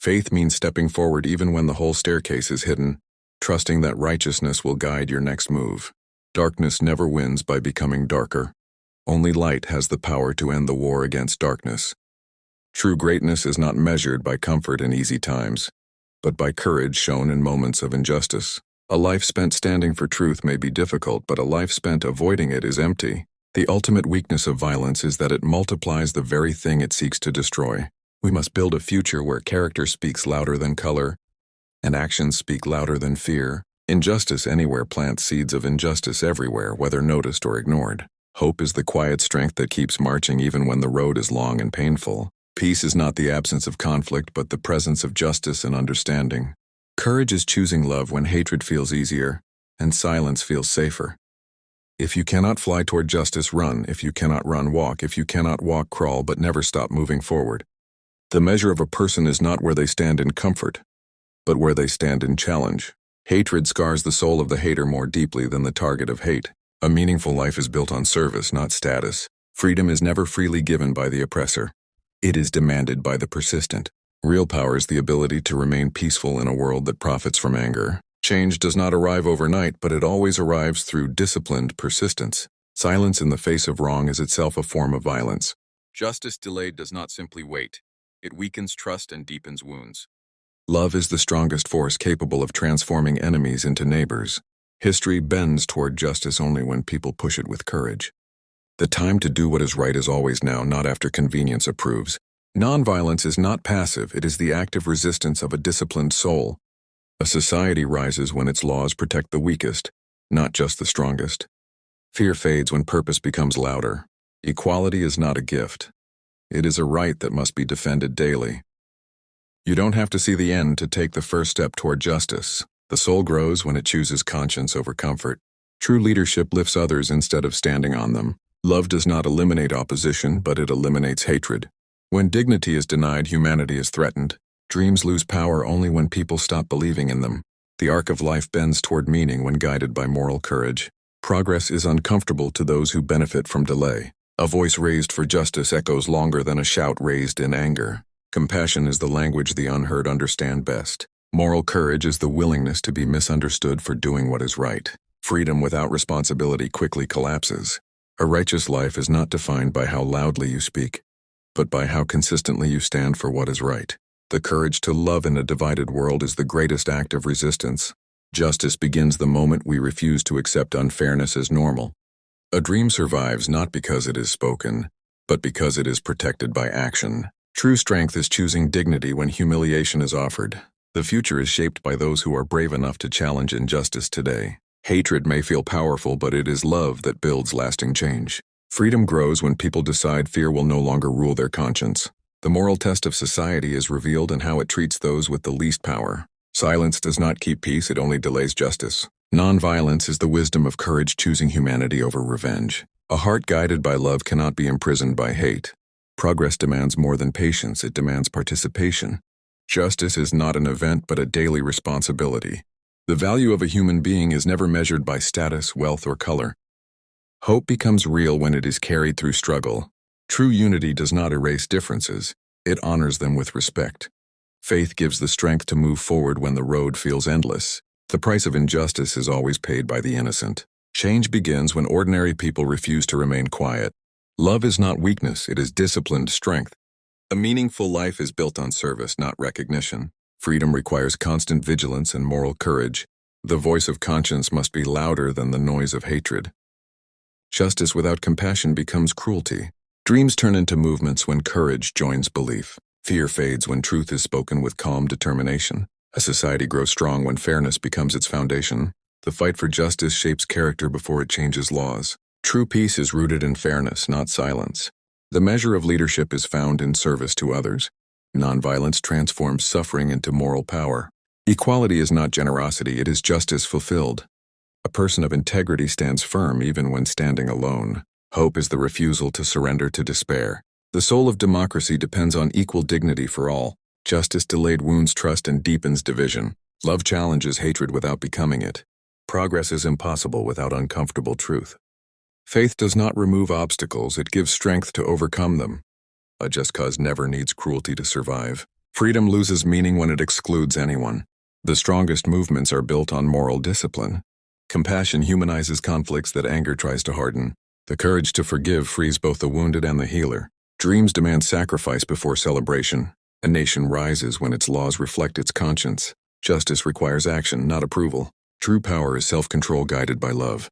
Faith means stepping forward even when the whole staircase is hidden, trusting that righteousness will guide your next move. Darkness never wins by becoming darker. Only light has the power to end the war against darkness. True greatness is not measured by comfort in easy times, but by courage shown in moments of injustice. A life spent standing for truth may be difficult, but a life spent avoiding it is empty. The ultimate weakness of violence is that it multiplies the very thing it seeks to destroy. We must build a future where character speaks louder than color, and actions speak louder than fear. Injustice anywhere plants seeds of injustice everywhere, whether noticed or ignored. Hope is the quiet strength that keeps marching even when the road is long and painful. Peace is not the absence of conflict, but the presence of justice and understanding. Courage is choosing love when hatred feels easier, and silence feels safer. If you cannot fly toward justice, run. If you cannot run, walk. If you cannot walk, crawl, but never stop moving forward. The measure of a person is not where they stand in comfort, but where they stand in challenge. Hatred scars the soul of the hater more deeply than the target of hate. A meaningful life is built on service, not status. Freedom is never freely given by the oppressor. It is demanded by the persistent. Real power is the ability to remain peaceful in a world that profits from anger. Change does not arrive overnight, but it always arrives through disciplined persistence. Silence in the face of wrong is itself a form of violence. Justice delayed does not simply wait. It weakens trust and deepens wounds. Love is the strongest force capable of transforming enemies into neighbors. History bends toward justice only when people push it with courage. The time to do what is right is always now, not after convenience approves. Nonviolence is not passive, it is the active resistance of a disciplined soul. A society rises when its laws protect the weakest, not just the strongest. Fear fades when purpose becomes louder. Equality is not a gift. It is a right that must be defended daily. You don't have to see the end to take the first step toward justice. The soul grows when it chooses conscience over comfort. True leadership lifts others instead of standing on them. Love does not eliminate opposition, but it eliminates hatred. When dignity is denied, humanity is threatened. Dreams lose power only when people stop believing in them. The arc of life bends toward meaning when guided by moral courage. Progress is uncomfortable to those who benefit from delay. A voice raised for justice echoes longer than a shout raised in anger. Compassion is the language the unheard understand best. Moral courage is the willingness to be misunderstood for doing what is right. Freedom without responsibility quickly collapses. A righteous life is not defined by how loudly you speak, but by how consistently you stand for what is right. The courage to love in a divided world is the greatest act of resistance. Justice begins the moment we refuse to accept unfairness as normal. A dream survives not because it is spoken, but because it is protected by action. True strength is choosing dignity when humiliation is offered. The future is shaped by those who are brave enough to challenge injustice today. Hatred may feel powerful, but it is love that builds lasting change. Freedom grows when people decide fear will no longer rule their conscience. The moral test of society is revealed in how it treats those with the least power. Silence does not keep peace, it only delays justice. Nonviolence is the wisdom of courage choosing humanity over revenge. A heart guided by love cannot be imprisoned by hate. Progress demands more than patience, it demands participation. Justice is not an event but a daily responsibility. The value of a human being is never measured by status, wealth, or color. Hope becomes real when it is carried through struggle. True unity does not erase differences, it honors them with respect. Faith gives the strength to move forward when the road feels endless. The price of injustice is always paid by the innocent. Change begins when ordinary people refuse to remain quiet. Love is not weakness, it is disciplined strength. A meaningful life is built on service, not recognition. Freedom requires constant vigilance and moral courage. The voice of conscience must be louder than the noise of hatred. Justice without compassion becomes cruelty. Dreams turn into movements when courage joins belief. Fear fades when truth is spoken with calm determination. A society grows strong when fairness becomes its foundation. The fight for justice shapes character before it changes laws. True peace is rooted in fairness, not silence. The measure of leadership is found in service to others. Nonviolence transforms suffering into moral power. Equality is not generosity, it is justice fulfilled. A person of integrity stands firm even when standing alone. Hope is the refusal to surrender to despair. The soul of democracy depends on equal dignity for all. Justice delayed wounds trust and deepens division. Love challenges hatred without becoming it. Progress is impossible without uncomfortable truth. Faith does not remove obstacles, it gives strength to overcome them. A just cause never needs cruelty to survive. Freedom loses meaning when it excludes anyone. The strongest movements are built on moral discipline. Compassion humanizes conflicts that anger tries to harden. The courage to forgive frees both the wounded and the healer. Dreams demand sacrifice before celebration. A nation rises when its laws reflect its conscience. Justice requires action, not approval. True power is self-control guided by love.